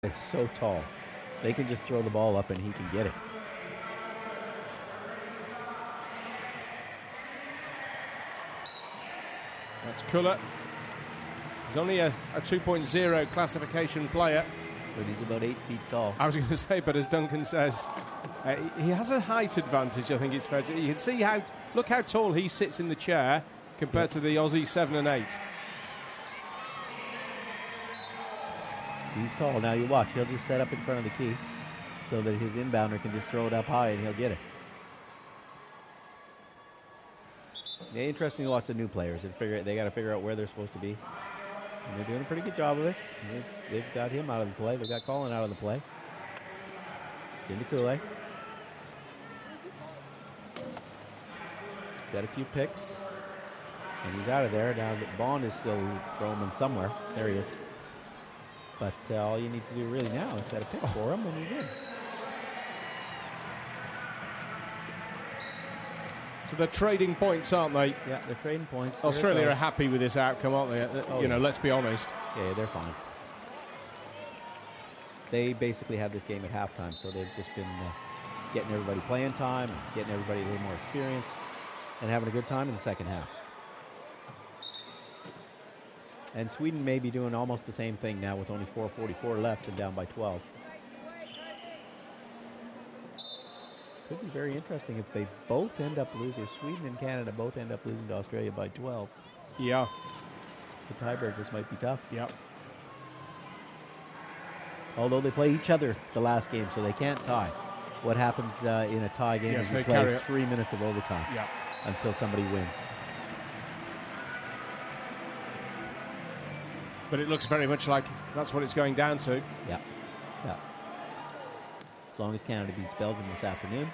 They're so tall. They can just throw the ball up and he can get it. That's Kula. He's only a 2.0 classification player. But he's about 8 feet tall. I was going to say, but as Duncan says, he has a height advantage, I think it's fair to say. You can see look how tall he sits in the chair compared to the Aussie 7 and 8. He's tall. Now you watch. He'll just set up in front of the key so that his inbounder can just throw it up high and he'll get it. Yeah, interesting to watch the new players. They got to figure out where they're supposed to be. And they're doing a pretty good job of it. They've got him out of the play. They've got Colin out of the play. Into Kool-Aid. Set a few picks. And he's out of there. Now Bond is still roaming somewhere. There he is. But all you need to do really now is set a pick for him and he's in. So they're trading points, aren't they? Yeah, they're trading points. Australia are happy with this outcome, aren't they? Let's be honest. Yeah, they're fine. They basically had this game at halftime, so they've just been getting everybody playing time, and getting everybody a little more experience, and having a good time in the second half. And Sweden may be doing almost the same thing now with only 4:44 left and down by 12. Could be very interesting if they both end up losing. Sweden and Canada both end up losing to Australia by 12. Yeah. The tiebreakers might be tough. Yep. Although they play each other the last game, so they can't tie. What happens in a tie game is you play 3 minutes of overtime until somebody wins. But it looks very much like that's what it's going down to. Yeah. Yeah. As long as Canada beats Belgium this afternoon,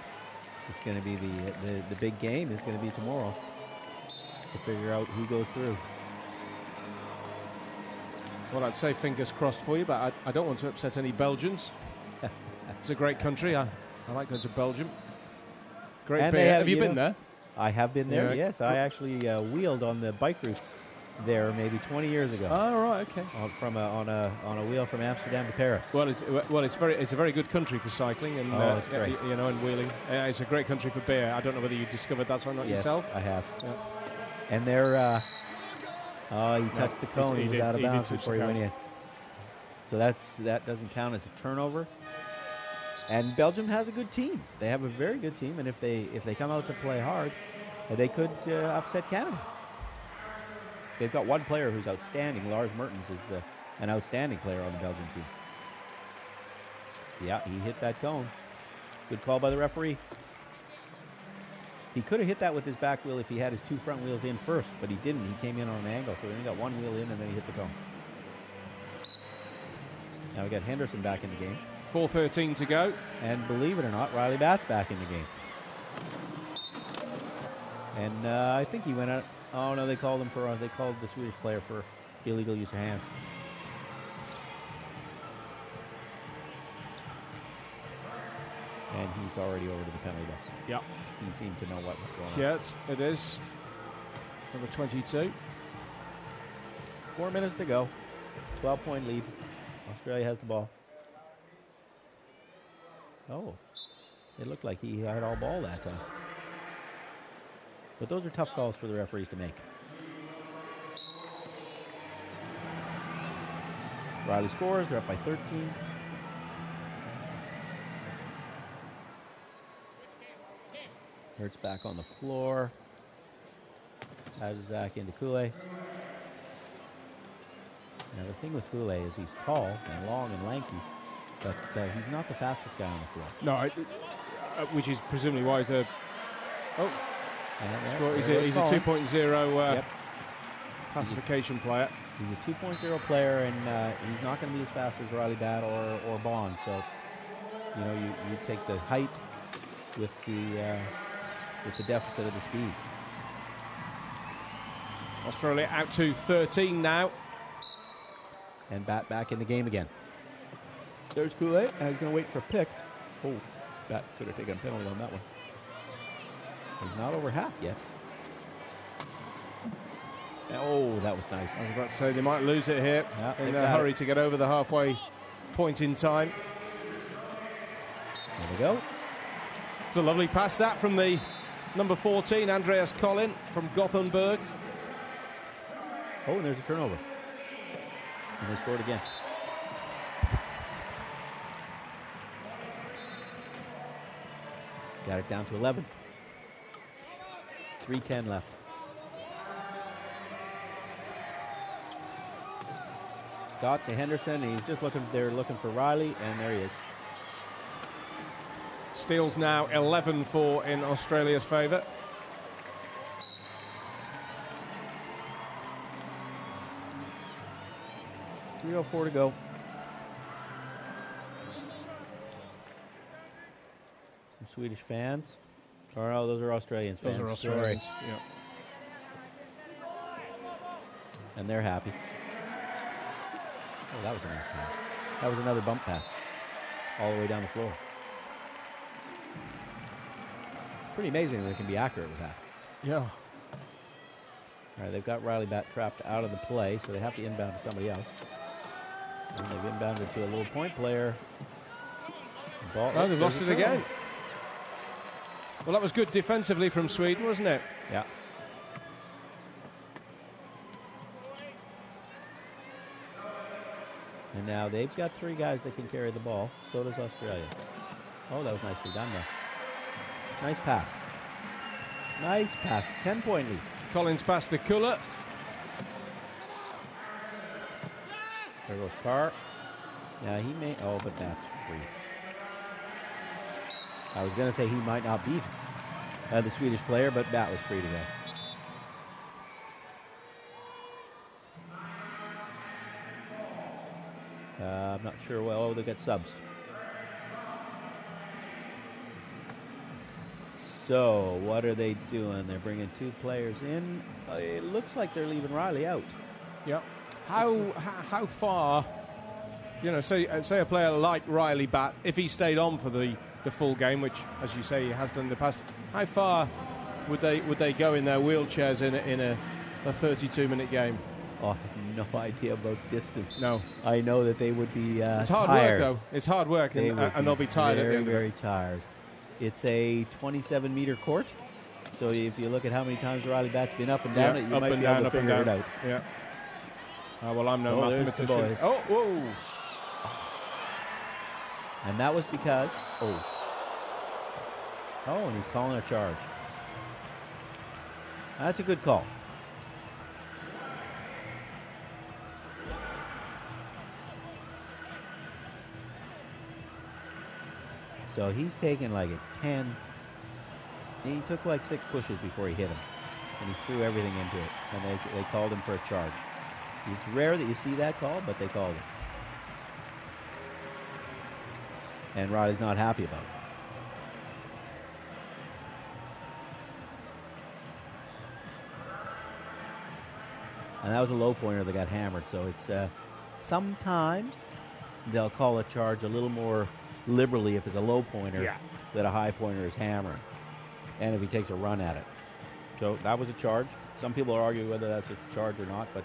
it's going to be the big game is going to be tomorrow to figure out who goes through. Well, I'd say fingers crossed for you, but I don't want to upset any Belgians. It's a great country. I like going to Belgium. Great beer. Have you been there? I have been there, yes. I actually wheeled on the bike routes there maybe 20 years ago. Oh, right, okay. On a wheel from Amsterdam to Paris. Well, it's a very good country for cycling and it's great. And wheeling. It's a great country for beer. I don't know whether you discovered that or not yourself. I have. Yeah. And they're he touched the cone. He was out of bounds before he went in. So that doesn't count as a turnover. And Belgium has a good team. They have a very good team, and if they come out to play hard, they could upset Canada. They've got one player who's outstanding. Lars Mertens is an outstanding player on the Belgian team. Yeah, he hit that cone. Good call by the referee. He could have hit that with his back wheel if he had his two front wheels in first, but he didn't. He came in on an angle, so he only got one wheel in, and then he hit the cone. Now we got Henderson back in the game. 4:13 to go. And believe it or not, Riley Batt's back in the game. And I think he went out. Oh no, they called the Swedish player for illegal use of hands. And he's already over to the penalty box. Yep. He seemed to know what was going on. Yeah, it is. Number 22. 4 minutes to go. 12-point lead. Australia has the ball. Oh, it looked like he had all ball that time. But those are tough calls for the referees to make. Riley scores. They're up by 13. Hurts back on the floor. Passes Zach into Kool-Aid. Now the thing with Kool-Aid is he's tall and long and lanky, but he's not the fastest guy on the floor. No, which is presumably why he's a... Oh, he's a 2.0 classification player. He's a 2.0 player, and he's not going to be as fast as Riley Batt or Bond. So, you take the height with the deficit of the speed. Australia out to 13 now. And Batt back in the game again. There's Kool-Aid, and he's going to wait for a pick. Oh, Batt could have taken a penalty on that one. He's not over half yet. Oh, that was nice. I was about to say they might lose it here in a hurry to get over the halfway point in time. There we go. It's a lovely pass that from the number 14, Andreas Collin from Gothenburg. Oh, and there's a turnover. And they scored again. Got it down to 11. 3:10 left. Scott to Henderson, and he's just looking. They're looking for Riley, and there he is. Steals now 11-4 in Australia's favour. .304 to go. Some Swedish fans. Or no, those are Australian fans. Those are Australians, yeah. And they're happy. Oh, that was a nice pass. That was another bump pass. All the way down the floor. Pretty amazing that they can be accurate with that. Yeah. All right, they've got Riley trapped out of the play, so they have to inbound to somebody else. And they've inbounded to a little point player. Oh, they've lost it again. Well, that was good defensively from Sweden, wasn't it? Yeah. And now they've got 3 guys that can carry the ball. So does Australia. Oh, that was nicely done there. Nice pass. Nice pass. 10-point lead. Collins pass to Kuller. There goes Carr. Yeah, he may. Oh, but that's free. I was going to say he might not beat the Swedish player, but that was free to go. I'm not sure. Well, oh, they got subs. So what are they doing? They're bringing 2 players in. It looks like they're leaving Riley out. Yeah. How far? You know, say a player like Riley Bat, if he stayed on for the full game, which, as you say, he has done in the past, how far would they go in their wheelchairs in a 32-minute game? Oh, I have no idea about distance. No. I know that they would be it's hard tired. work, though. It's hard work, and they'll be tired at the end very of it. tired. It's a 27-meter court, so if you look at how many times Riley Bat's been up and down it, you might be able to figure it out. Yeah. Well, I'm no mathematician. Boys. Oh, whoa. And that was because, and he's calling a charge. That's a good call. So he's taken like a 10. He took like 6 pushes before he hit him. And he threw everything into it. And they called him for a charge. It's rare that you see that call, but they called it. And Riley's not happy about it. And that was a low pointer that got hammered. So it's sometimes they'll call a charge a little more liberally if it's a low pointer that a high pointer is hammering. And if he takes a run at it. So that was a charge. Some people are arguing whether that's a charge or not, but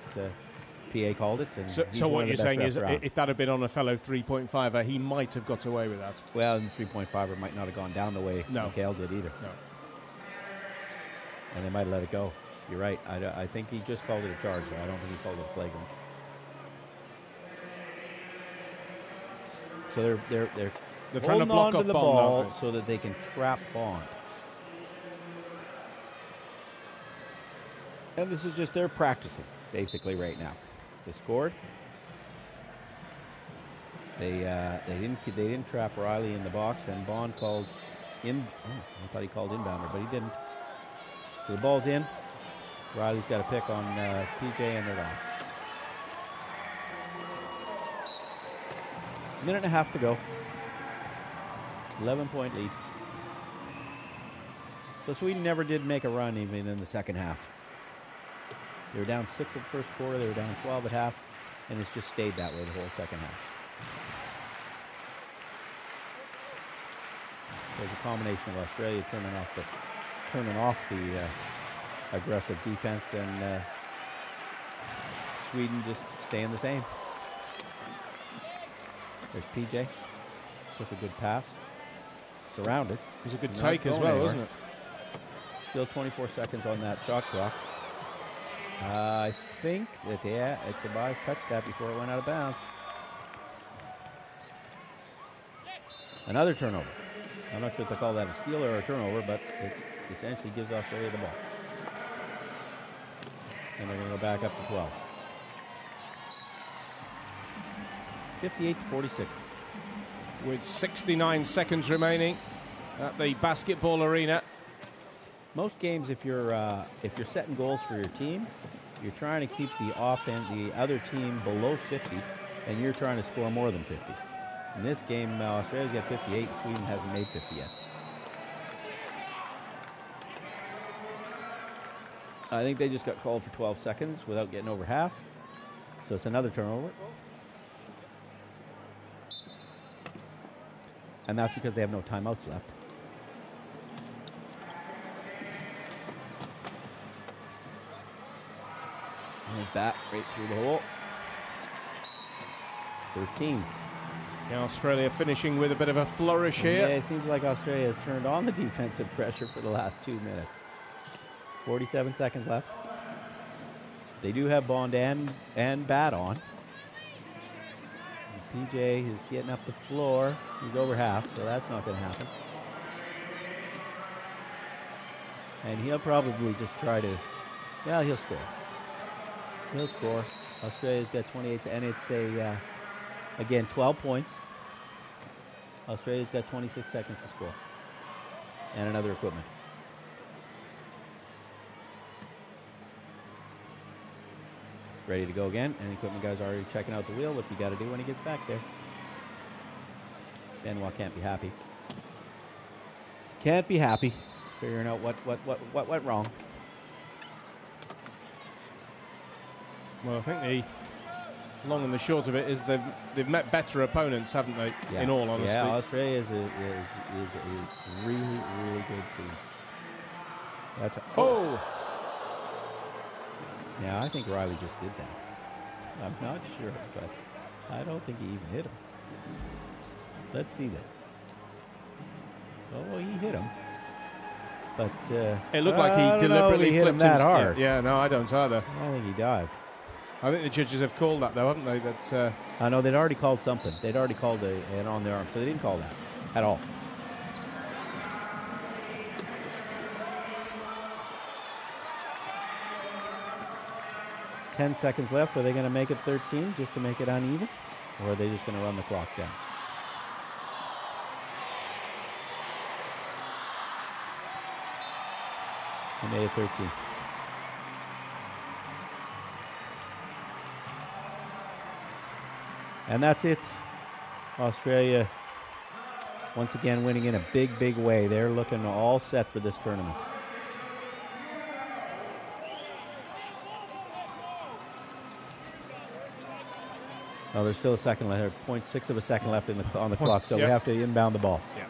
PA called it. And so what you're saying is if that had been on a fellow 3.5er, he might have got away with that. Well, and the 3.5er might not have gone down the way Mikhail did either. No. And they might have let it go. You're right. I think he just called it a charge, though. I don't think he called it a flagrant. So they're trying to block onto off the Bond, ball so that they can trap Bond. And this is just they're practicing basically right now. They scored. They didn't trap Riley in the box, and Bond called in. Oh, I thought he called inbounder, but he didn't. So the ball's in. Riley's got a pick on PJ, and they're gone. A minute and a half to go. 11-point lead. So Sweden never did make a run even in the second half. They were down 6 at the first quarter. They were down 12 at half, and it's just stayed that way the whole second half. There's a combination of Australia turning off the aggressive defense, and Sweden just staying the same. There's PJ. Took a good pass. Surrounded. It was a good take as well, wasn't it? Still 24 seconds on that shot clock. I think that, Tobias touched that before it went out of bounds. Another turnover. I'm not sure if they call that a steal or a turnover, but it essentially gives Australia the ball. And they're going to go back up to 12. 58-46. With 69 seconds remaining at the basketball arena. Most games, if you're setting goals for your team, you're trying to keep the other team below 50, and you're trying to score more than 50. In this game, Australia's got 58. Sweden hasn't made 50 yet. I think they just got called for 12 seconds without getting over half. So it's another turnover. And that's because they have no timeouts left. And bat right through the hole. 13. Yeah, Australia finishing with a bit of a flourish here. Yeah, it seems like Australia has turned on the defensive pressure for the last 2 minutes. 47 seconds left. They do have Bond and Bat on. And PJ is getting up the floor. He's over half, so that's not going to happen. And he'll probably just try to, well, he'll score. He'll score. Australia's got 28, and it's again, 12 points. Australia's got 26 seconds to score. And another equipment. Ready to go again, and the equipment guy's already checking out the wheel. What's he got to do when he gets back there? Benoit can't be happy. Can't be happy. Figuring out what went wrong. Well, I think the long and the short of it is they've met better opponents, haven't they? Yeah. In all honesty. Yeah, Australia is a really, really good team. That's Yeah, I think Riley just did that. I'm not sure, but I don't think he even hit him. Let's see this. Oh, he hit him. But it looked like he deliberately hit him that hard. Yeah, no, I don't either. I think he dived. I think the judges have called that, though, haven't they? That I know they'd already called something. They'd already called an on the arm, so they didn't call that at all. $10 seconds left. Are they going to make it 13 just to make it uneven? Or are they just going to run the clock down? They made it 13. And that's it. Australia once again winning in a big, big way. They're looking all set for this tournament. Oh, there's still a second left. 0.6 of a second left on the clock, so we have to inbound the ball. Yeah.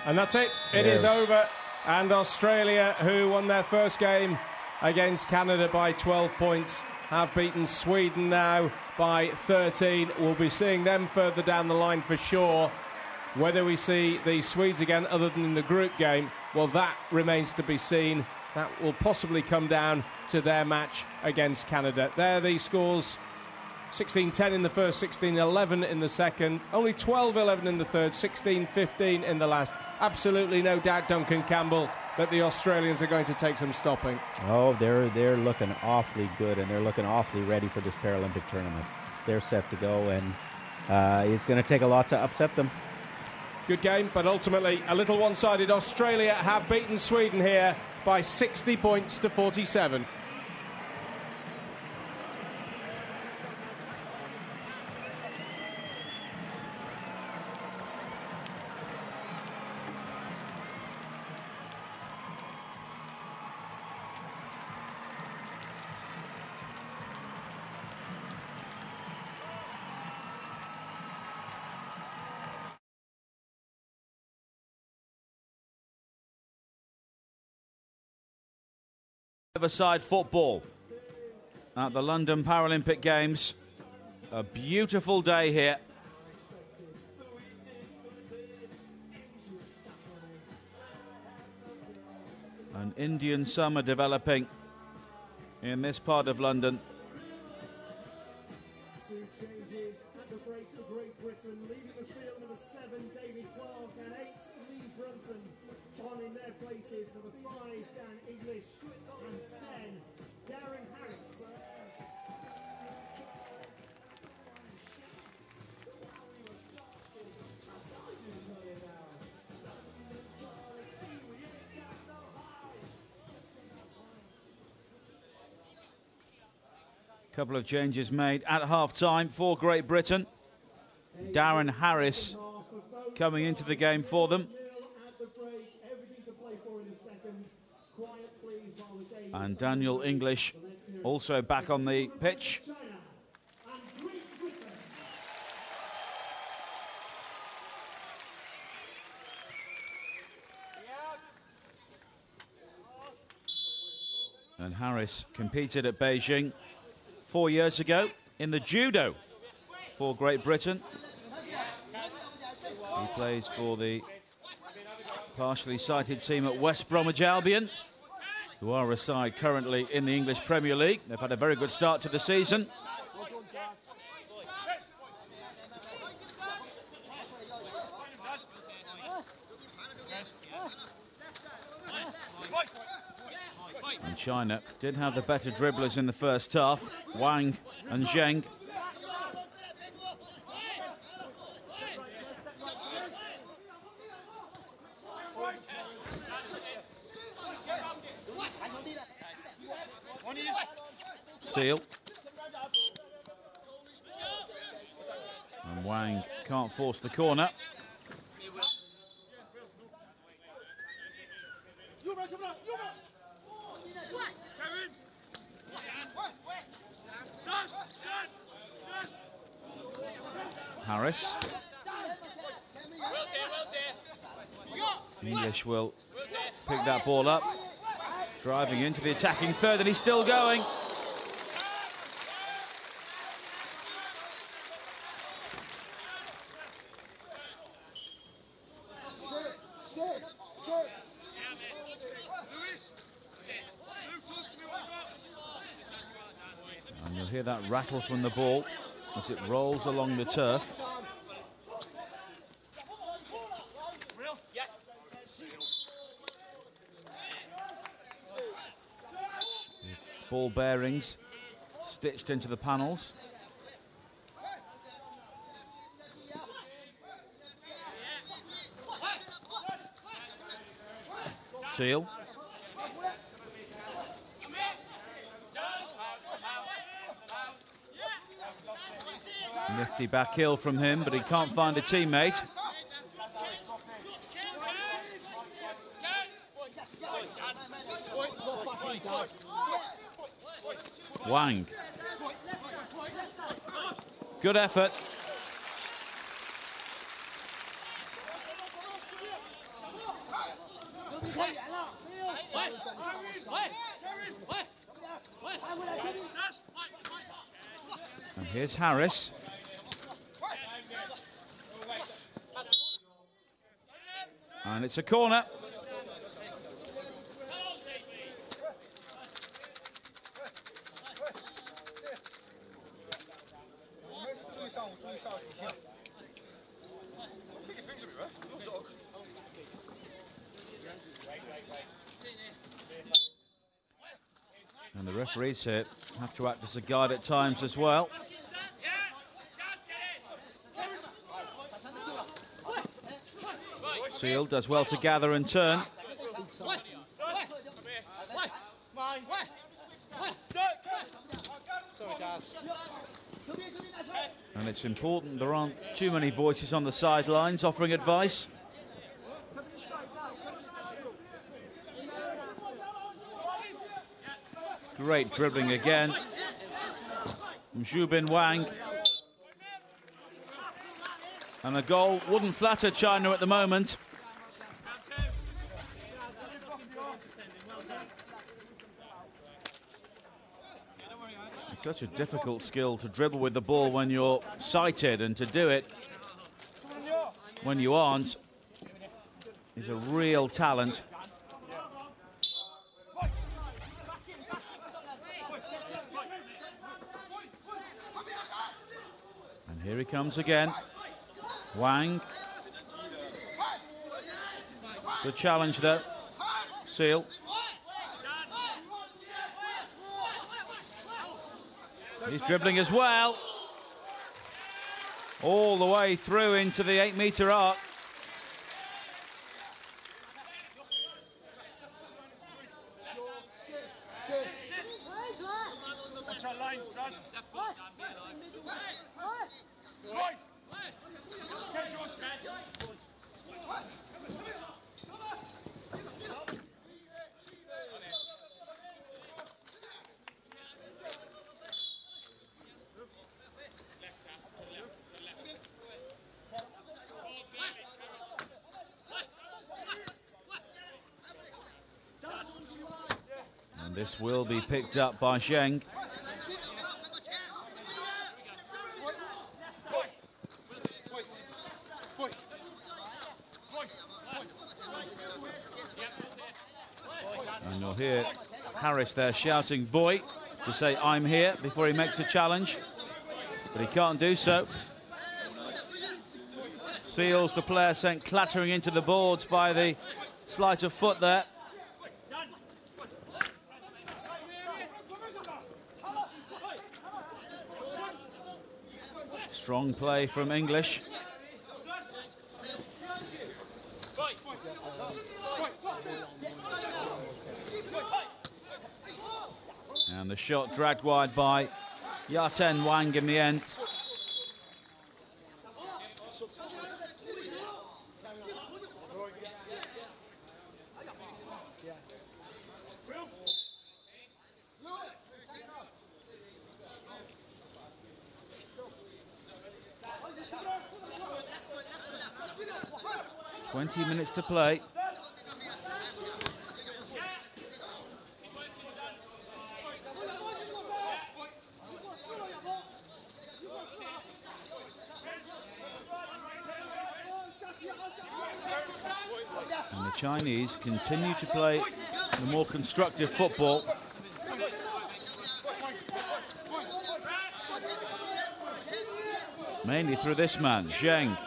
And that's it. It is over. And Australia, who won their first game against Canada by 12 points, have beaten Sweden now by 13. We'll be seeing them further down the line for sure. Whether we see the Swedes again other than in the group game, well, that remains to be seen. That will possibly come down to their match against Canada. There are the scores. 16-10 in the first, 16-11 in the second, only 12-11 in the third, 16-15 in the last. Absolutely no doubt, Duncan Campbell, that the Australians are going to take some stopping. Oh, they're looking awfully good, and they're looking awfully ready for this Paralympic tournament. They're set to go, and it's going to take a lot to upset them. Good game, but ultimately a little one-sided. Australia have beaten Sweden here by 60 points to 47. Five-a-side football at the London Paralympic Games. A beautiful day here. An Indian summer developing in this part of London. Two changes at the break for Great Britain. Leaving the field, number 7, David Clark, and 8, Lee Brunson. On in their places, number 5, Dan English, and 10, Darren Harris. Couple of changes made at half-time for Great Britain. Darren Harris coming into the game for them. And Daniel English also back on the pitch. And Harris competed at Beijing 4 years ago in the judo for Great Britain. He plays for the partially sighted team at West Bromwich Albion, who are a side currently in the English Premier League. They've had a very good start to the season. And China did have the better dribblers in the first half, Wang and Zheng. Seal. And Wang can't force the corner. Harris. English will pick that ball up. Driving into the attacking third, and he's still going. And you'll hear that rattle from the ball as it rolls along the turf. Ball bearings stitched into the panels. Seal. Nifty back heel from him, but he can't find a teammate. Wang. Good effort. And here's Harris. And it's a corner. And the referees here have to act as a guide at times as well. Seal does well to gather and turn. And it's important there aren't too many voices on the sidelines offering advice. Great dribbling again from Zhubin Wang. And a goal wouldn't flatter China at the moment. It's such a difficult skill to dribble with the ball when you're sighted, and to do it when you aren't is a real talent. Here he comes again. Wang. Good challenge though. Seal. He's dribbling as well. All the way through into the 8-metre arc. And this will be picked up by Zheng. And you'll hear Harris there shouting "Voy" to say "I'm here" before he makes a challenge, but he can't do so. Seals, the player, sent clattering into the boards by the sleight of foot there. Strong play from English. And the shot dragged wide by Yaten Wang in the end. "20 minutes to play." And the Chinese continue to play the more constructive football. Mainly through this man, Zheng.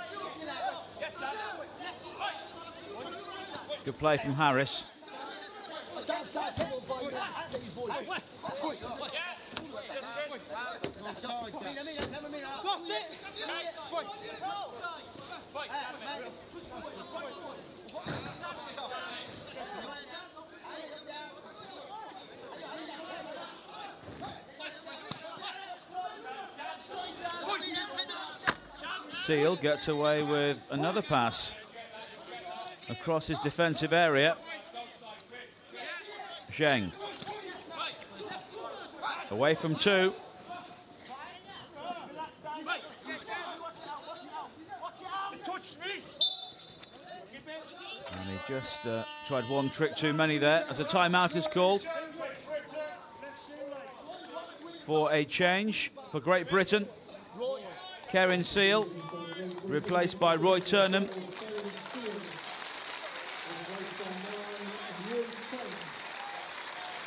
Good play from Harris. Seal gets away with another pass across his defensive area. Zheng. Away from two. And he just tried one trick too many there as a timeout is called for a change for Great Britain. Kevin Seal replaced by Roy Turnham.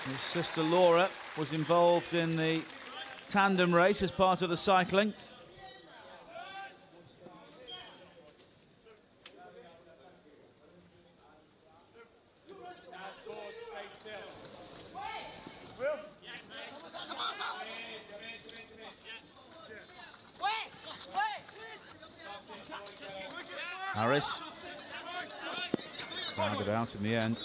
His sister Laura was involved in the tandem race as part of the cycling. Harris crowded out in the end.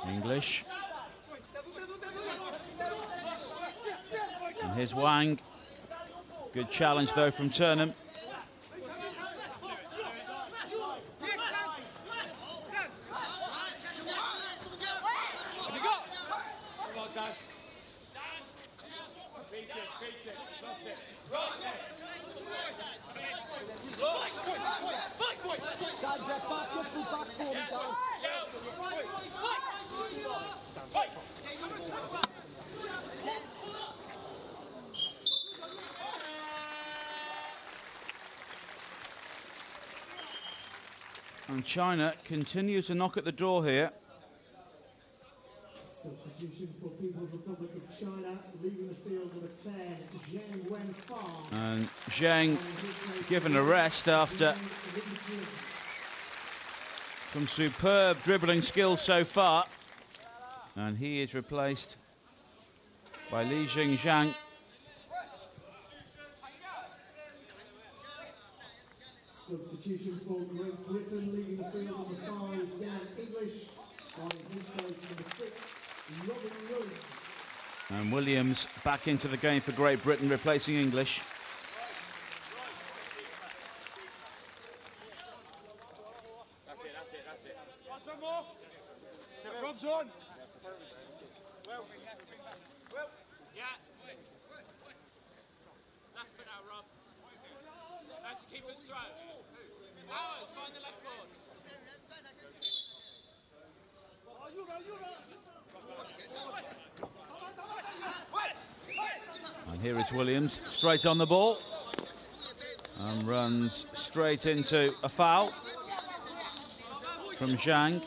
English. And here's Wang. Good challenge though from Turnham. And China continue to knock at the door here. Substitution for People's Republic of China, leaving the field number 10, Zhang Wenfa. And Zhang given a rest after some superb dribbling skills so far. And he is replaced by Li Jingzhang. Substitution for Great Britain, leaving the field number 5, Dan English. On his place number 6, Robin Williams. And Williams back into the game for Great Britain, replacing English. Rob's on. Left foot out, Rob. That's the keeper's throw. Howard, find the left board. And here is Williams, straight on the ball. And runs straight into a foul from Zhang.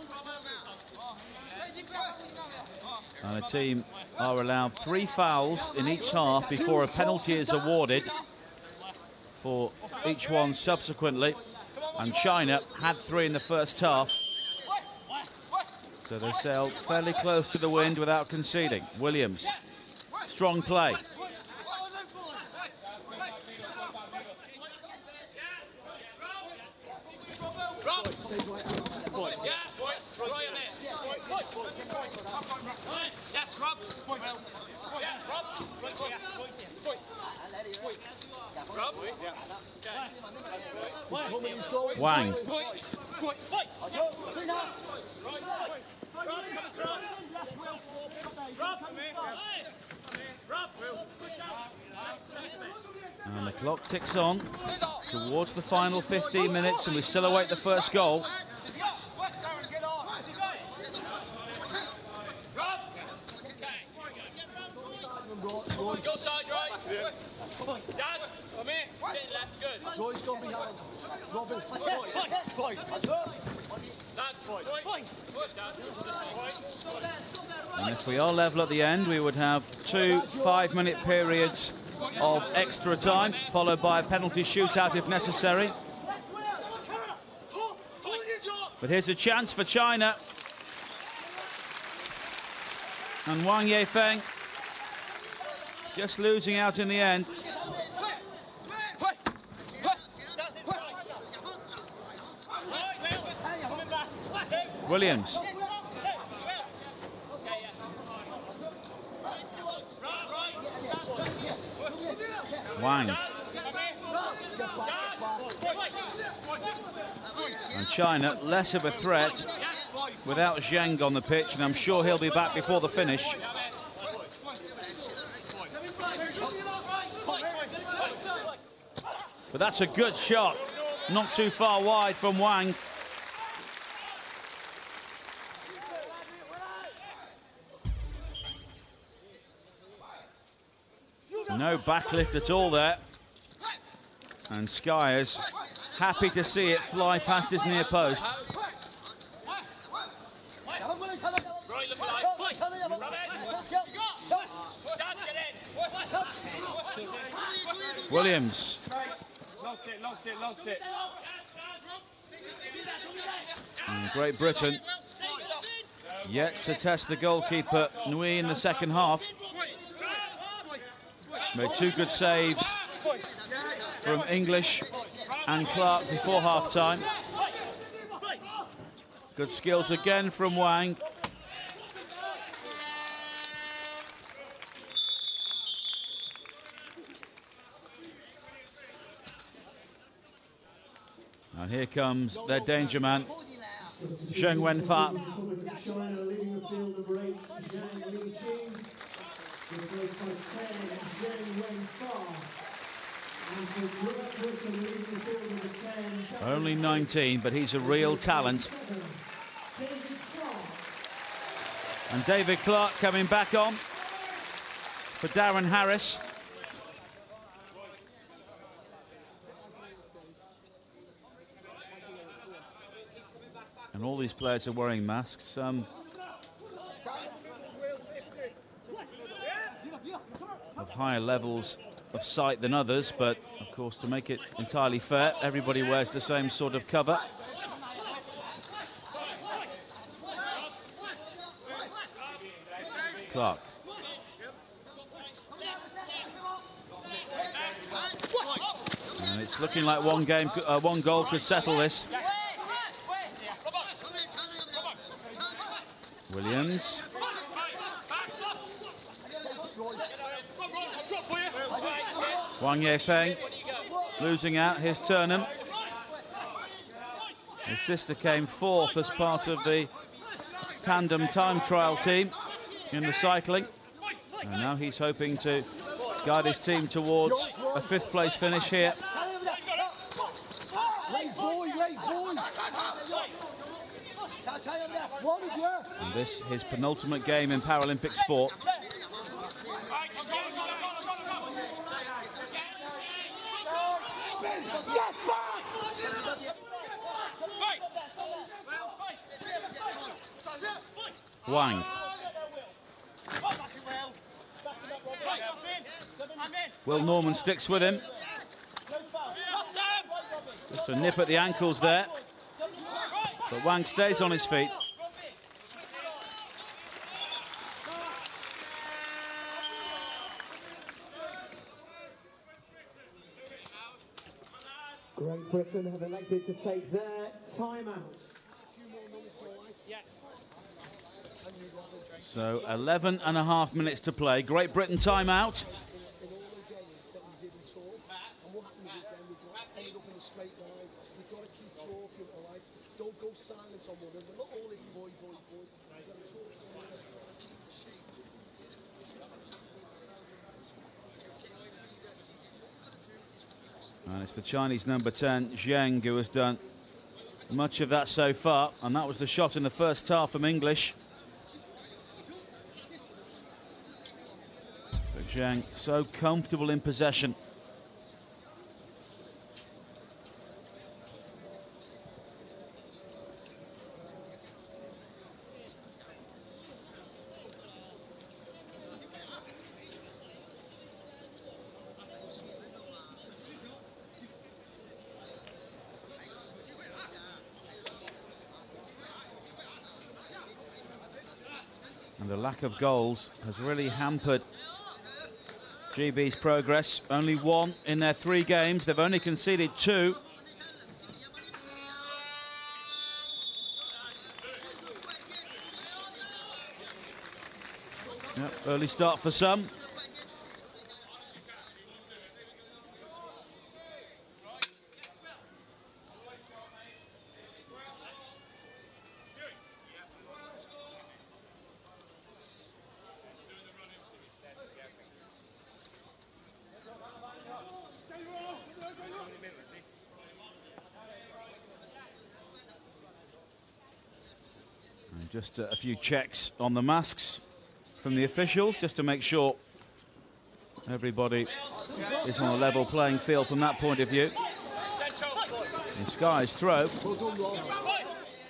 And the team are allowed 3 fouls in each half before a penalty is awarded for each one subsequently. And China had 3 in the first half. So they sailed fairly close to the wind without conceding. Williams, strong play. Wang. And the clock ticks on towards the final 15 minutes, and we still await the first goal. Go side right. Daz, come here. Sit left, good. Roy's gone behind. Robin. And if we are level at the end, we would have 2 5-minute periods of extra time, followed by a penalty shootout if necessary. But here's a chance for China. And Wang Yifeng just losing out in the end. Williams. Wang. And China less of a threat without Zhang on the pitch, and I'm sure he'll be back before the finish. But that's a good shot, not too far wide from Wang. No backlift at all there. And Skyers happy to see it fly past his near post. Williams. Lost it. And Great Britain yet to test the goalkeeper Nui in the second half. Made 2 good saves from English and Clark before half-time. Good skills again from Wang. And here comes their danger man, Zheng Wenfa. China leading the field number 8, Zhang Liqing. Replaced by 10, Zheng Wenfa. Only 19, but he's a real talent. And David Clark coming back on for Darren Harris. And all these players are wearing masks. Some of higher levels of sight than others, but of course, to make it entirely fair, everybody wears the same sort of cover. Clark. And it's looking like one goal could settle this. Williams. Wang Yefeng losing out. Here's Turnham. His sister came fourth as part of the tandem time trial team in the cycling. And now he's hoping to guide his team towards a fifth place finish here. And this his penultimate game in Paralympic sport. Wang. Will Norman sticks with him. Just a nip at the ankles there. But Wang stays on his feet. Great Britain have elected to take their timeout. So 11.5 minutes to play. Great Britain timeout. And it's the Chinese number 10, Zheng, who has done much of that so far. And that was the shot in the first half from English. But Zheng so comfortable in possession. And the lack of goals has really hampered GB's progress. Only one in their 3 games. They've only conceded 2. Yep, early start for some. Just a few checks on the masks from the officials, just to make sure everybody is on a level playing field from that point of view. And Sky's throw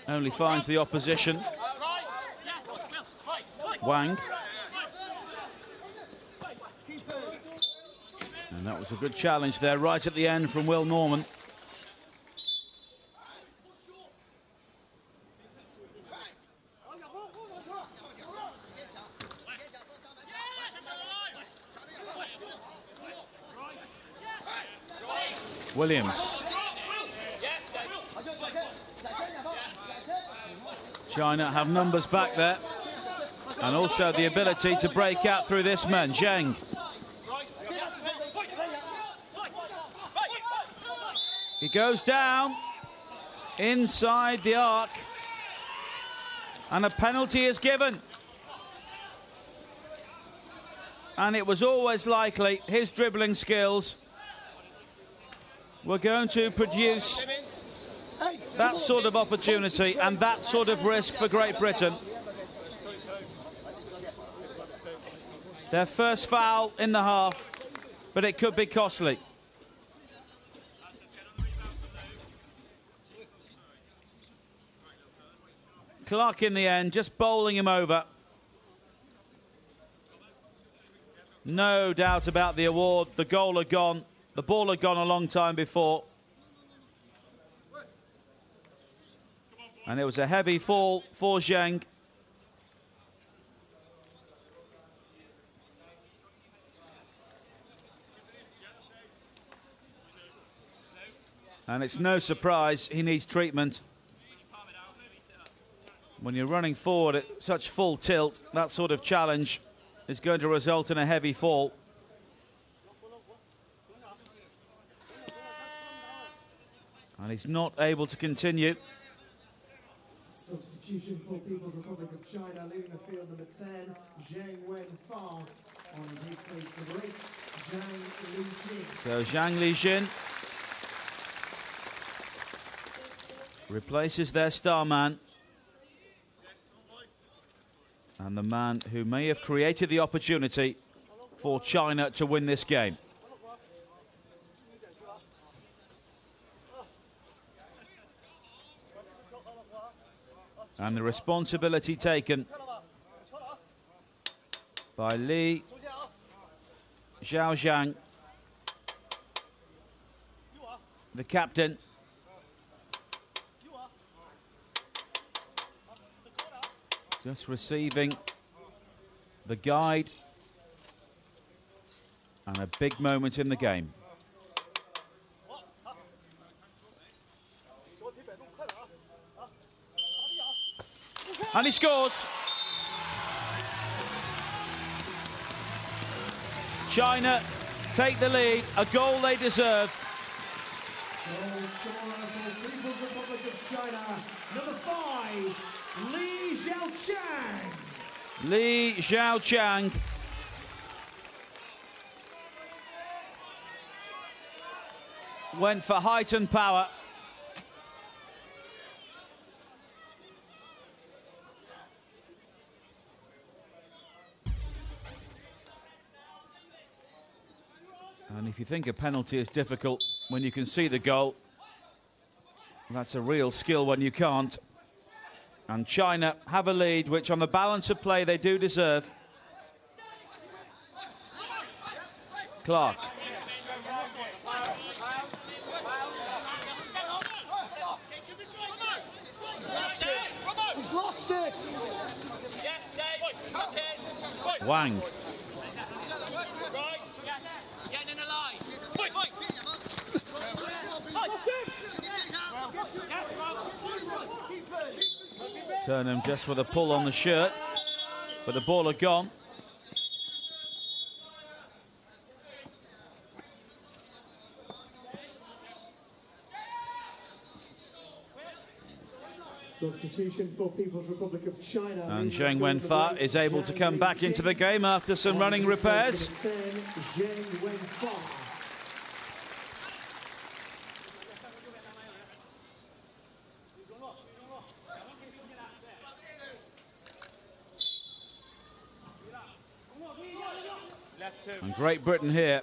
only finds the opposition. Wang. And that was a good challenge there right at the end from Will Norman. Williams. China have numbers back there, and also the ability to break out through this man, Zheng. He goes down inside the arc, and a penalty is given. And it was always likely his dribbling skills were going to produce that sort of opportunity and that sort of risk for Great Britain. Their first foul in the half, but it could be costly. Clark in the end, just bowling him over. No doubt about the award. The goal had gone. The ball had gone a long time before. And it was a heavy fall for Zheng. And it's no surprise he needs treatment. When you're running forward at such full tilt, that sort of challenge is going to result in a heavy fall. And he's not able to continue. Substitution for People's Republic of China, leaving the field number 10, Zheng Wenfa. On his place number 8, Zhang Lijin. So Zhang Lijin replaces their star man. And the man who may have created the opportunity for China to win this game. And the responsibility taken by Li Zhaojiang, the captain. Just receiving the guide. And a big moment in the game. And he scores. China take the lead, a goal they deserve. Goal scorer for People's Republic of China, number 5, Li Zhaojiang. Li Zhaojiang. Went for height and power. And if you think a penalty is difficult when you can see the goal, that's a real skill when you can't. And China have a lead, which on the balance of play they do deserve. Clark. He's lost it. Wang. Turnham just with a pull on the shirt, but the ball had gone. Substitution for People's Republic of China. And Zheng Wenfa is able to come back into the game after some running repairs. Zheng Wenfa. And Great Britain here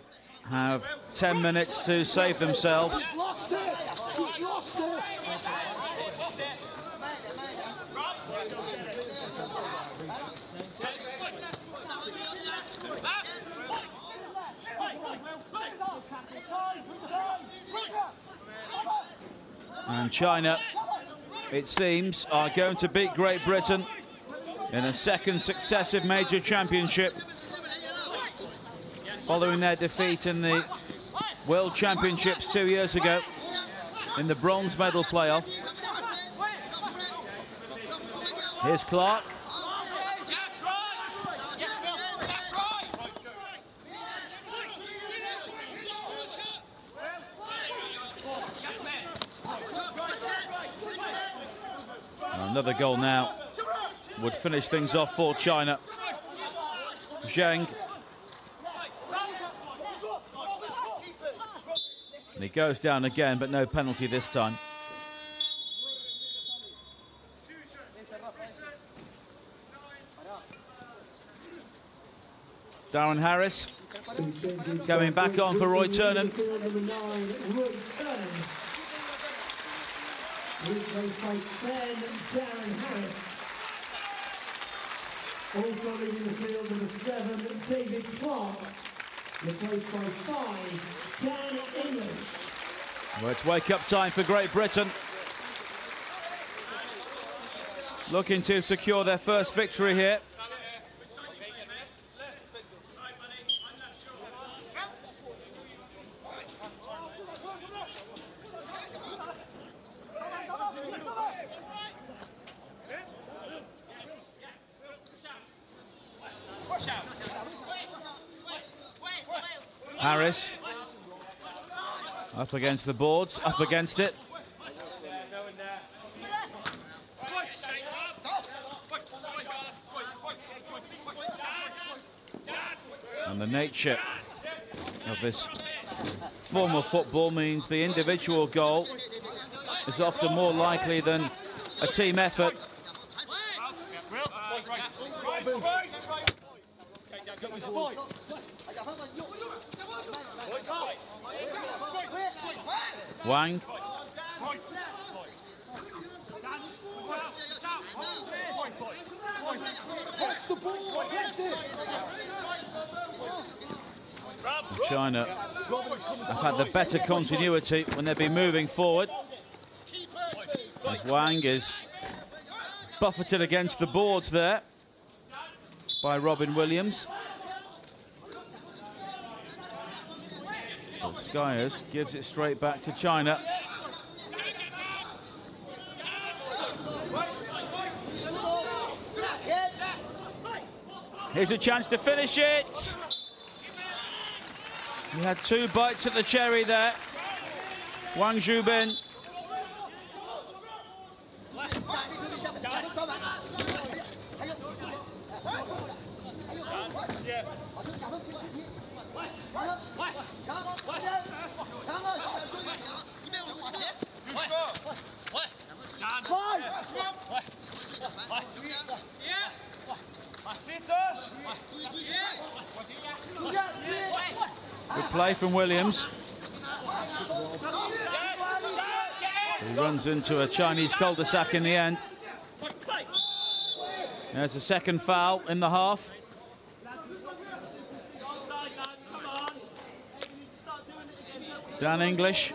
have 10 minutes to save themselves. Lost it. Lost it. And China, it seems, are going to beat Great Britain in a second successive major championship, following their defeat in the World Championships 2 years ago in the bronze medal playoff. Here's Clark. Another goal now would finish things off for China. Zheng. And he goes down again, but no penalty this time. Darren Harris coming back on for Roy Turnham. Replaced by 10, Darren Harris. Also leaving the field, number 7, David Clark. Replaced by 5, Dan English. Well, it's wake-up time for Great Britain. Looking to secure their first victory here. Harris up against the boards, up against it. And the nature of this form of football means the individual goal is often more likely than a team effort. Wang. China have had the better continuity when they've been moving forward. As Wang is buffeted against the boards there by Robin Williams. But Skyers gives it straight back to China. Here's a chance to finish it. He had 2 bites at the cherry there. Wang Zhubin. Good play from Williams. He runs into a Chinese cul-de-sac in the end. There's a second foul in the half. Dan English.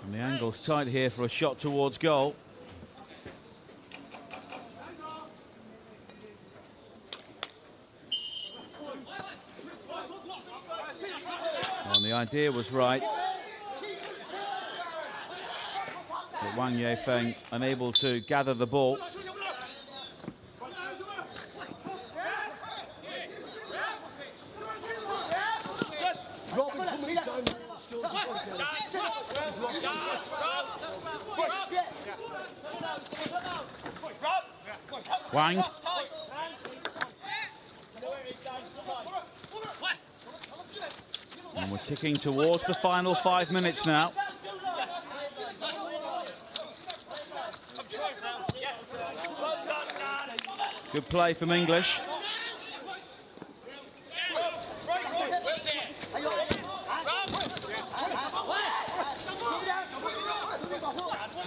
And the angle's tight here for a shot towards goal. And the idea was right. But Wang Yifeng unable to gather the ball. Wang. And we're ticking towards the final 5 minutes now. Good play from English.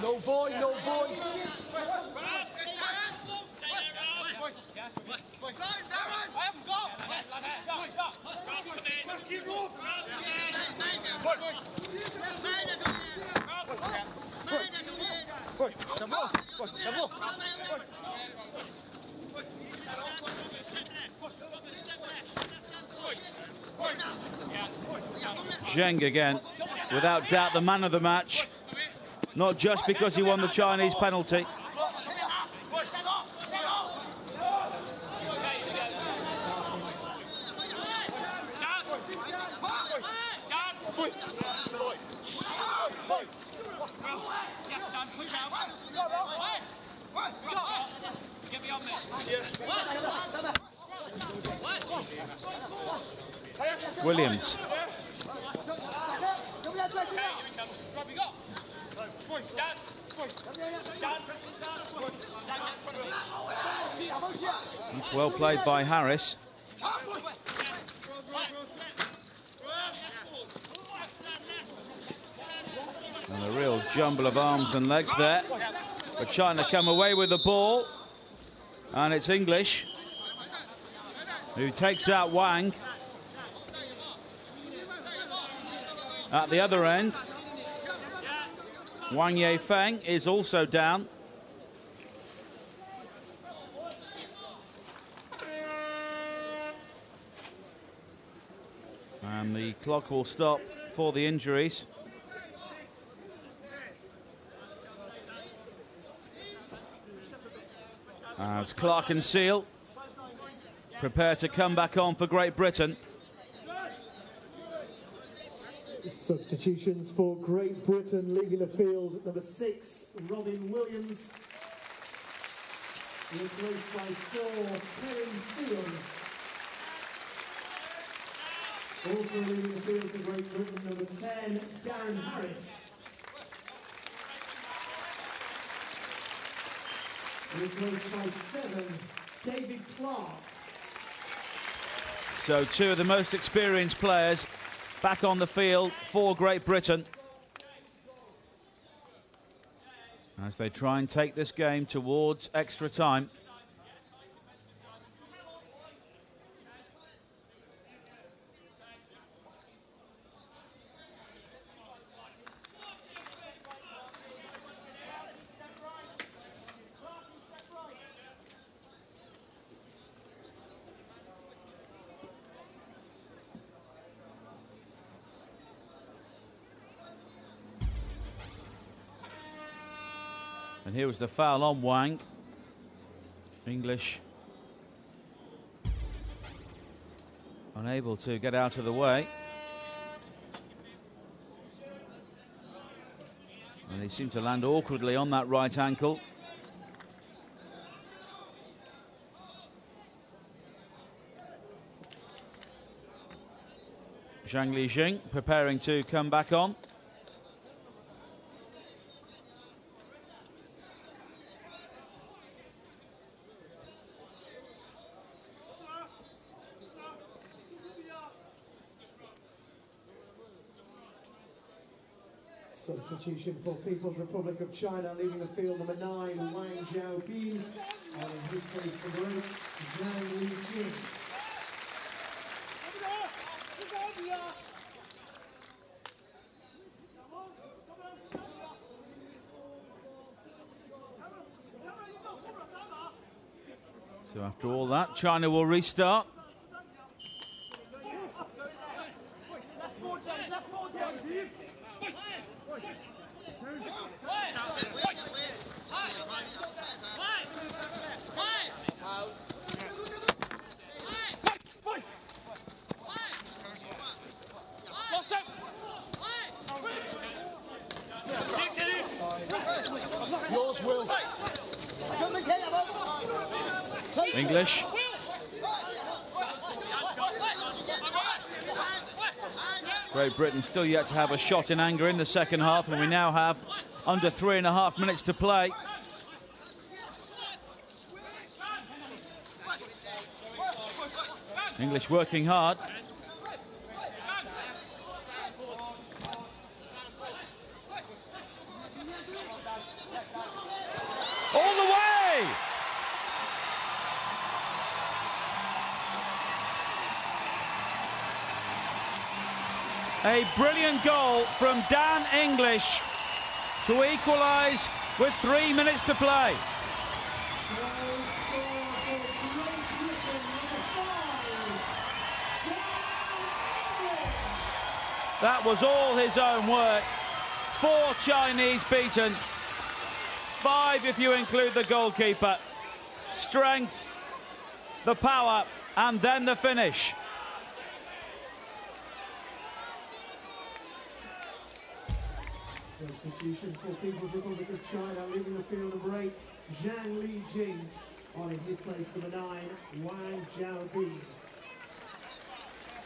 No void, no void. Zheng again, without doubt the man of the match, not just because he won the Chinese penalty. Williams. It's well played by Harris. And a real jumble of arms and legs there. But China come away with the ball. And it's English who takes out Wang. At the other end, Wang Yifeng is also down. And the clock will stop for the injuries. As Clark and Seal prepare to come back on for Great Britain. Substitutions for Great Britain, leaving the field, number 6, Robin Williams, replaced by 4, Karen Seal. Also leaving the field for Great Britain, number 10, Darren Harris. Replaced by 7, David Clark. So 2 of the most experienced players back on the field for Great Britain as they try and take this game towards extra time. And here was the foul on Wang. English unable to get out of the way. And he seemed to land awkwardly on that right ankle. Zhang Lijing preparing to come back on. Substitution for People's Republic of China, leaving the field, number 9, Wang Xiaobin, and in his place for Great, Zhang Lijing. So after all that, China will restart. English. Great Britain still yet to have a shot in anger in the second half, and we now have under 3.5 minutes to play. English working hard. All the way! A brilliant goal from Dan English to equalise with 3 minutes to play. That was all his own work. 4 Chinese beaten. 5 if you include the goalkeeper. Strength, the power, and then the finish. Substitution for People's Republic of China, leaving the field number 8, Zhang Li Jing. On in his place number 9, Wang Jiaobi.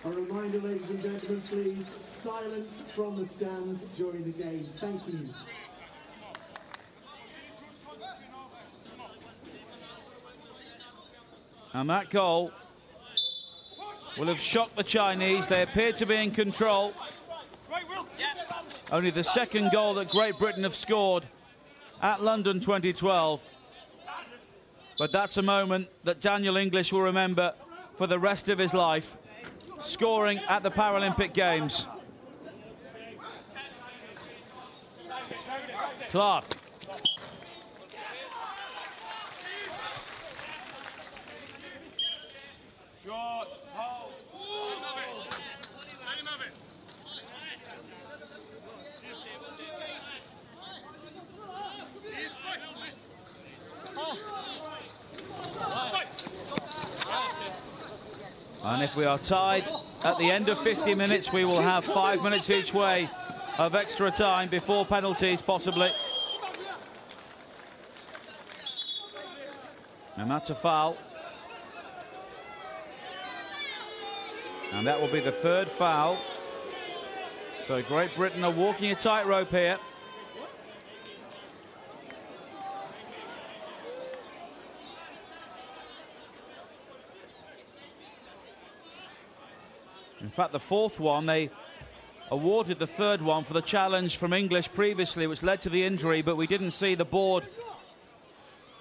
A reminder, ladies and gentlemen, please, silence from the stands during the game. Thank you. And that goal will have shocked the Chinese. They appear to be in control. Only the second goal that Great Britain have scored at London 2012. But that's a moment that Daniel English will remember for the rest of his life, scoring at the Paralympic Games. Clark. And if we are tied at the end of 50 minutes, we will have 5 minutes each way of extra time before penalties, possibly. And that's a foul. And that will be the third foul. So Great Britain are walking a tightrope here. In fact, the fourth one, they awarded the third one for the challenge from English previously, which led to the injury, but we didn't see the board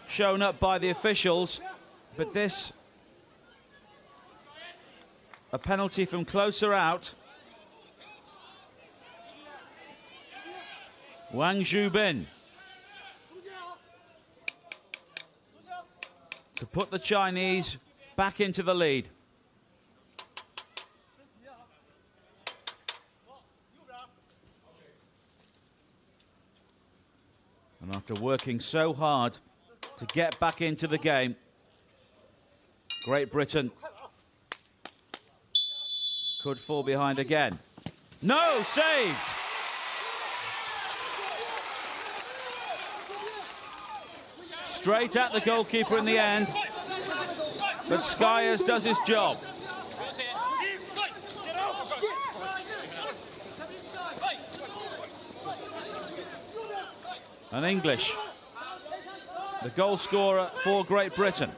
shown up by the officials. But this, a penalty from closer out. Wang Zhubin to put the Chinese back into the lead. And after working so hard to get back into the game, Great Britain could fall behind again. No, saved! Straight at the goalkeeper in the end, but Skyers does his job. And English, the goal scorer for Great Britain.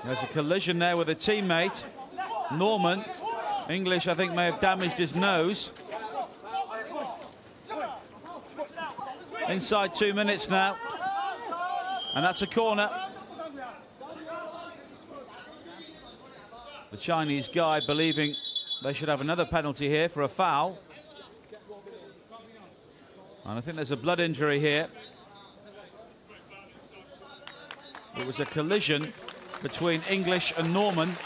There's a collision there with a teammate, Norman. English, I think, may have damaged his nose. Inside 2 minutes now. And that's a corner. The Chinese guy believing they should have another penalty here for a foul. And I think there's a blood injury here. It was a collision between English and Norman.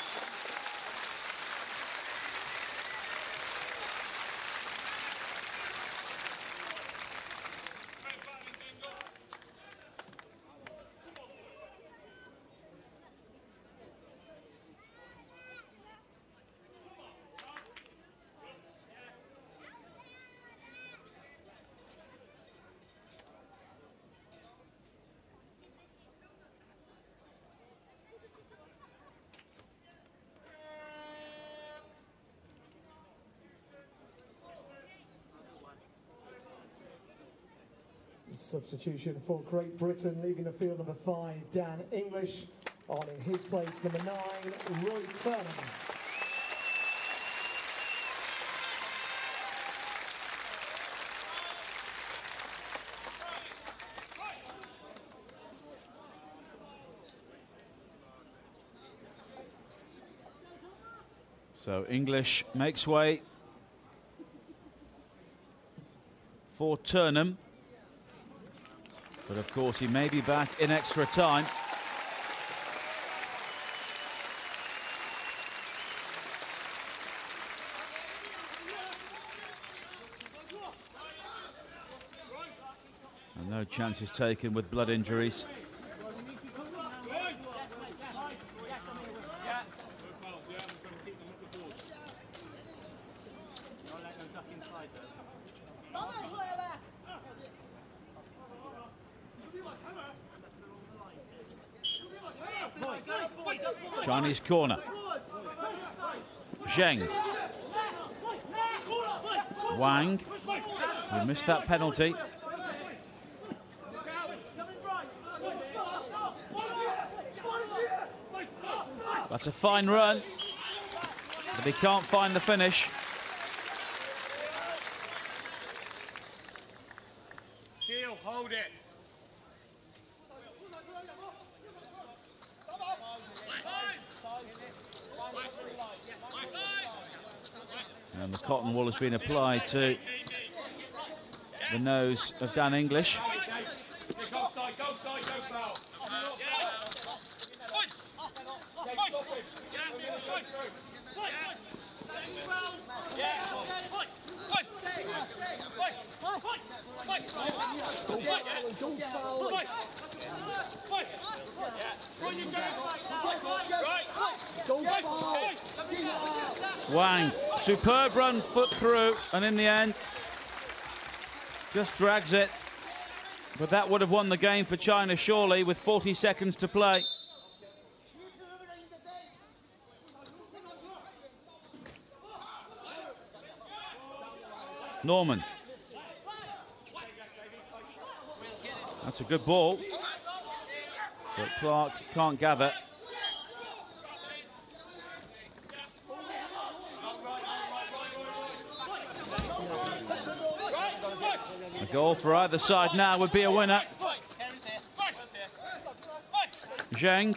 Substitution for Great Britain, leaving the field number 5, Dan English. On in his place number 9, Roy Turner. So English makes way for Turnham. But of course, he may be back in extra time. And no chances taken with blood injuries. Chinese corner. Zheng. Wang, who missed that penalty. That's a fine run, but he can't find the finish. Heel, hold it. And the cotton wool has been applied to the nose of Dan English. Go side, go foul. Wang, superb run, foot through, and in the end, just drags it. But that would have won the game for China, surely, with 40 seconds to play. Norman. That's a good ball. But Clark can't gather. A goal for either side now would be a winner. Zheng.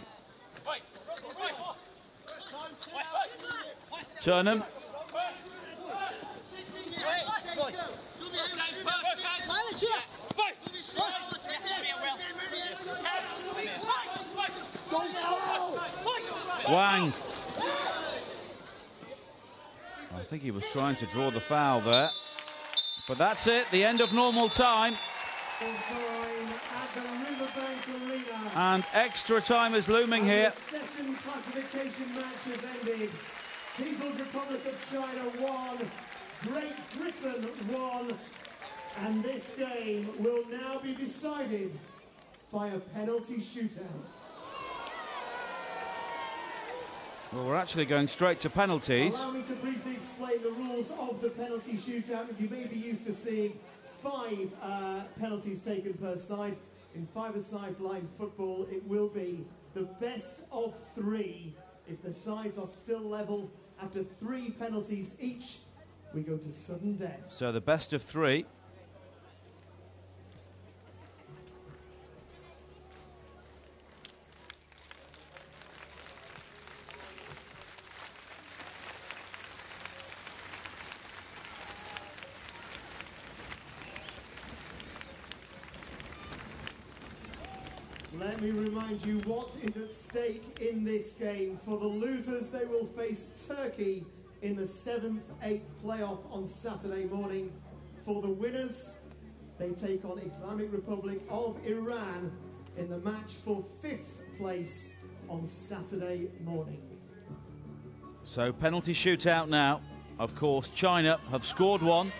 Turnham. Wang. I think he was trying to draw the foul there. But that's it, the end of normal time. And extra time is looming here. The second classification match has ended. People's Republic of China 1, Great Britain 1, and this game will now be decided by a penalty shootout. Well, we're actually going straight to penalties. Allow me to briefly explain the rules of the penalty shootout. You may be used to seeing 5 penalties taken per side. In 5-a-side blind football, it will be the best of 3. If the sides are still level after 3 penalties each, we go to sudden death. So the best of 3. Let me remind you what is at stake in this game. For the losers, they will face Turkey in the 7th-8th playoff on Saturday morning. For the winners, they take on Islamic Republic of Iran in the match for 5th place on Saturday morning. So penalty shootout now. Of course, China have scored 1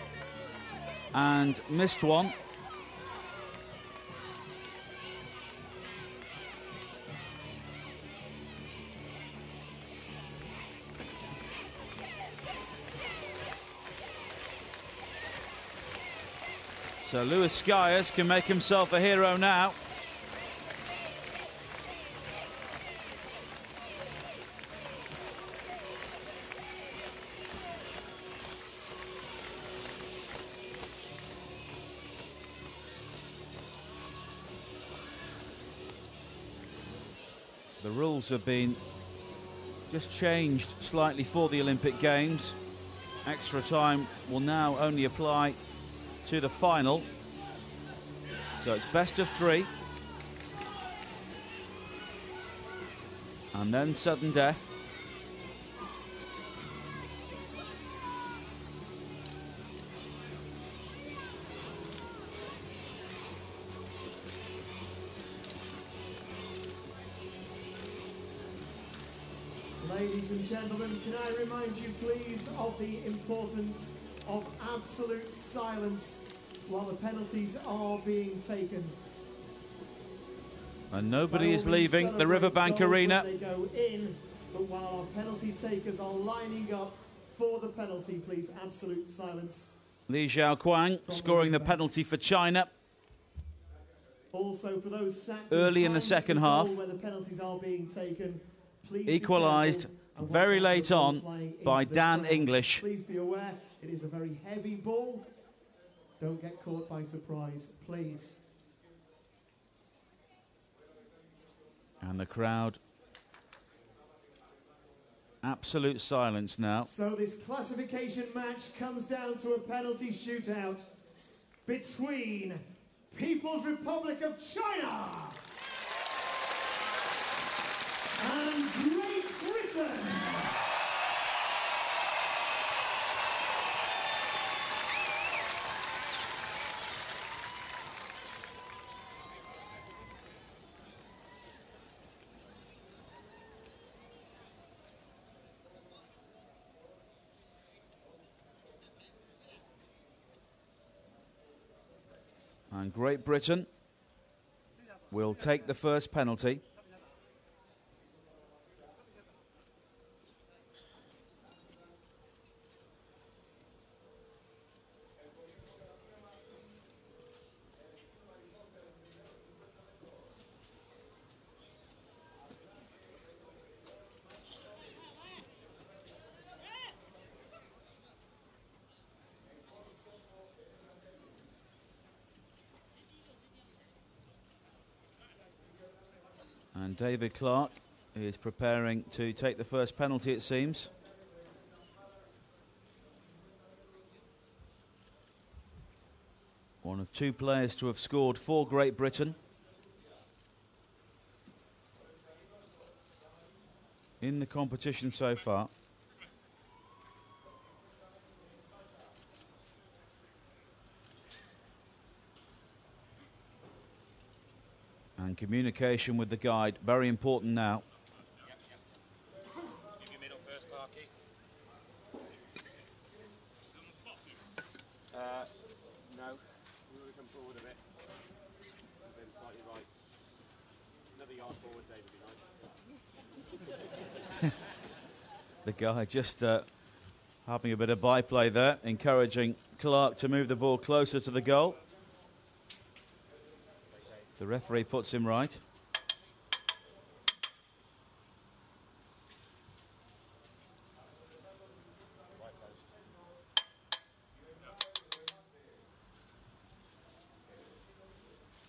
and missed 1. So Lewis Skyers can make himself a hero now. The rules have been just changed slightly for the Olympic Games. Extra time will now only apply to the final. So it's best of 3. And then sudden death. Ladies and gentlemen, can I remind you please of the importance of absolute silence while the penalties are being taken. And nobody is leaving the Riverbank Arena. They go in, but while our penalty takers are lining up for the penalty, please, absolute silence. Li Xiaoquang scoring the penalty for China. Also, for those sat early in the second half, where the penalties are being taken, please equalised very late on by Dan English. Please be aware, it is a very heavy ball. Don't get caught by surprise, please. And the crowd, absolute silence now. So this classification match comes down to a penalty shootout between People's Republic of China and Great Britain. And Great Britain will take the first penalty. And David Clark is preparing to take the first penalty, it seems. One of two players to have scored for Great Britain in the competition so far. And communication with the guide, very important now. Give your middle first, Clarky. No. We would come forward a bit. And then slightly right. Another yard forward, David, The guy just having a bit of byplay there, encouraging Clark to move the ball closer to the goal. The referee puts him right.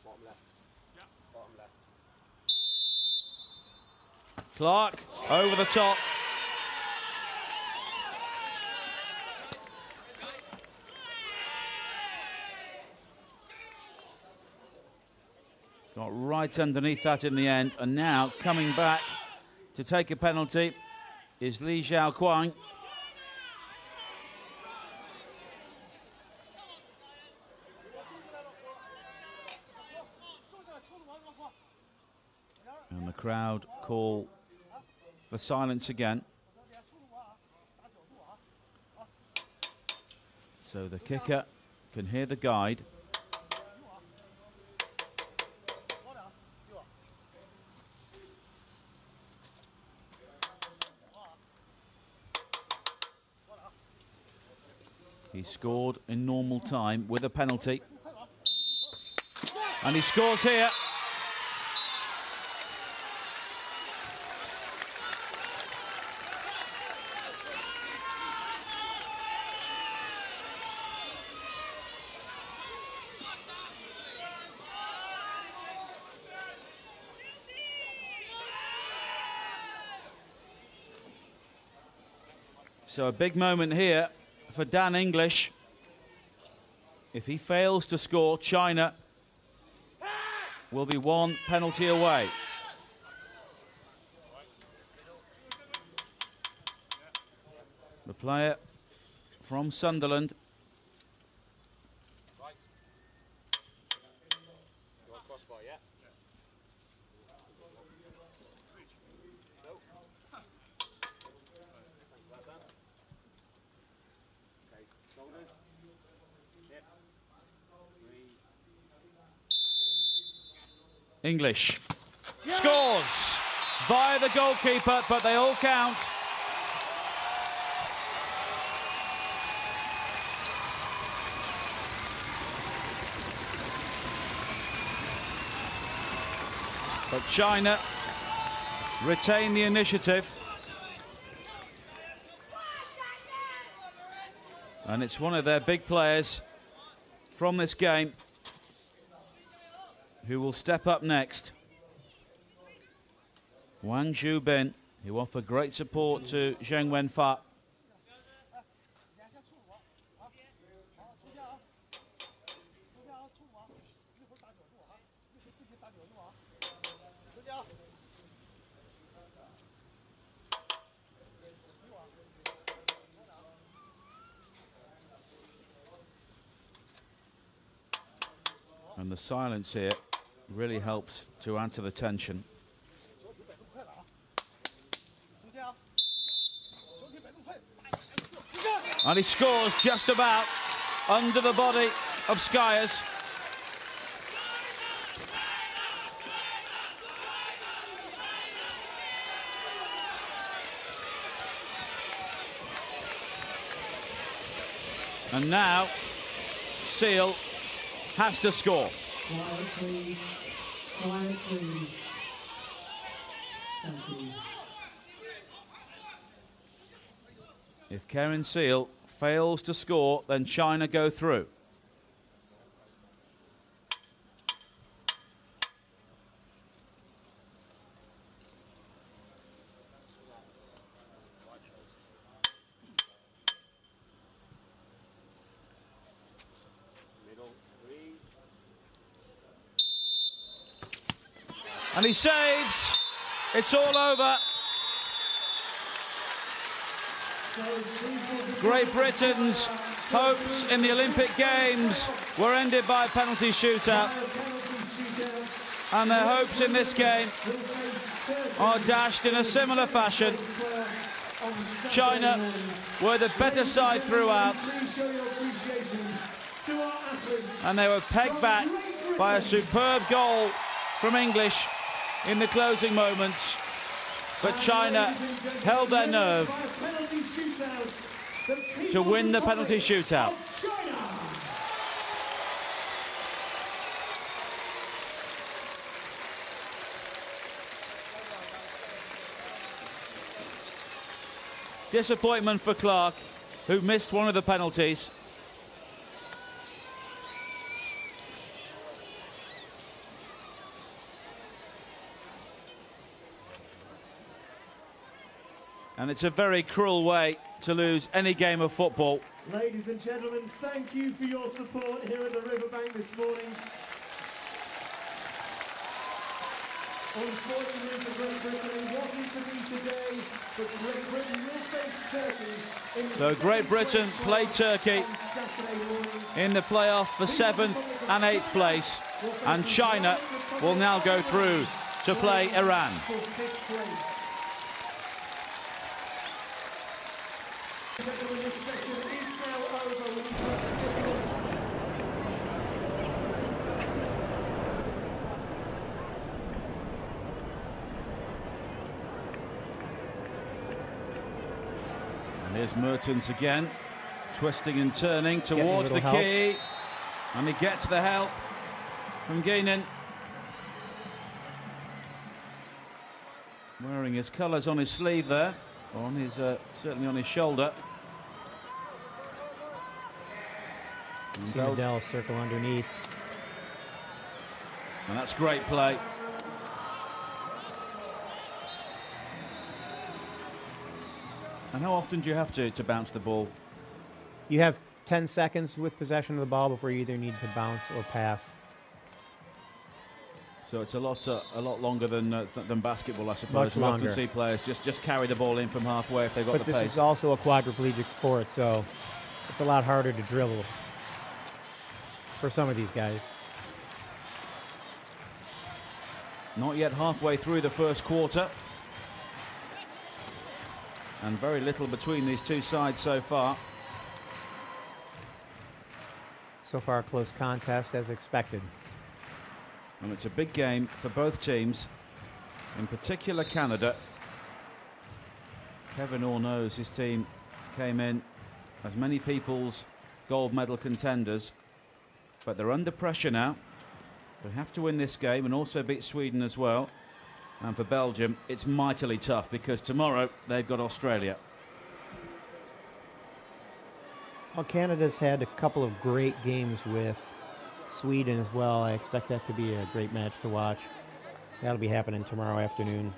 Bottom left. Yeah. Bottom left. Clark over the top. Got right underneath that in the end, and now coming back to take a penalty is Li Xiaoquang. And the crowd call for silence again. So the kicker can hear the guide. He scored in normal time with a penalty. And he scores here. So a big moment here for Dan English. If he fails to score, China will be one penalty away. The player from Sunderland. Right. Go on crossbar, yeah? No. Okay, shoulders. English scores via the goalkeeper, but they all count. But China retain the initiative. And it's one of their big players from this game who will step up next. Wang Zhubin, who offered great support to Zheng Wenfa. And the silence here really helps to add to the tension. And he scores just about under the body of Skyers. And now Seal has to score. Quiet, please. Quiet, please. Thank you. If Karen Seal fails to score, then China go through. And he saves. It's all over. Great Britain's hopes in the Olympic Games were ended by a penalty shootout. And their hopes in this game are dashed in a similar fashion. China were the better side throughout. And they were pegged back by a superb goal from English in the closing moments, but China held their nerve to win the penalty shootout. Disappointment for Clark, who missed one of the penalties. And it's a very cruel way to lose any game of football. Ladies and gentlemen, thank you for your support here at the Riverbank this morning. Unfortunately for Great Britain, it wasn't to be today, but Great Britain will face Turkey in the So Great Britain play Turkey in the playoff for 7th and 8th place, and China will now go through to play Iran. for 5th place. Gentlemen, this session is now over. We need to And here's Mertens again, twisting and turning towards the key. And he gets the help from Guinan. Wearing his colours on his sleeve there, or on his, certainly on his shoulder. See Liddell circle underneath. And that's great play. And how often do you have to bounce the ball? You have 10 seconds with possession of the ball before you either need to bounce or pass. So it's a lot longer than basketball, I suppose. Much We often longer. see players just carry the ball in from halfway if they've got But the this pace. is also a quadriplegic sport, so it's a lot harder to dribble for some of these guys. Not yet halfway through the first quarter. And very little between these two sides so far. So far, a close contest as expected. And it's a big game for both teams, in particular Canada. Kevin Orr knows his team came in as many people's gold medal contenders, but they're under pressure now. They have to win this game and also beat Sweden as well. And for Belgium, it's mightily tough because tomorrow they've got Australia. Well, Canada's had a couple of great games with Sweden as well. I expect that to be a great match to watch. That'll be happening tomorrow afternoon.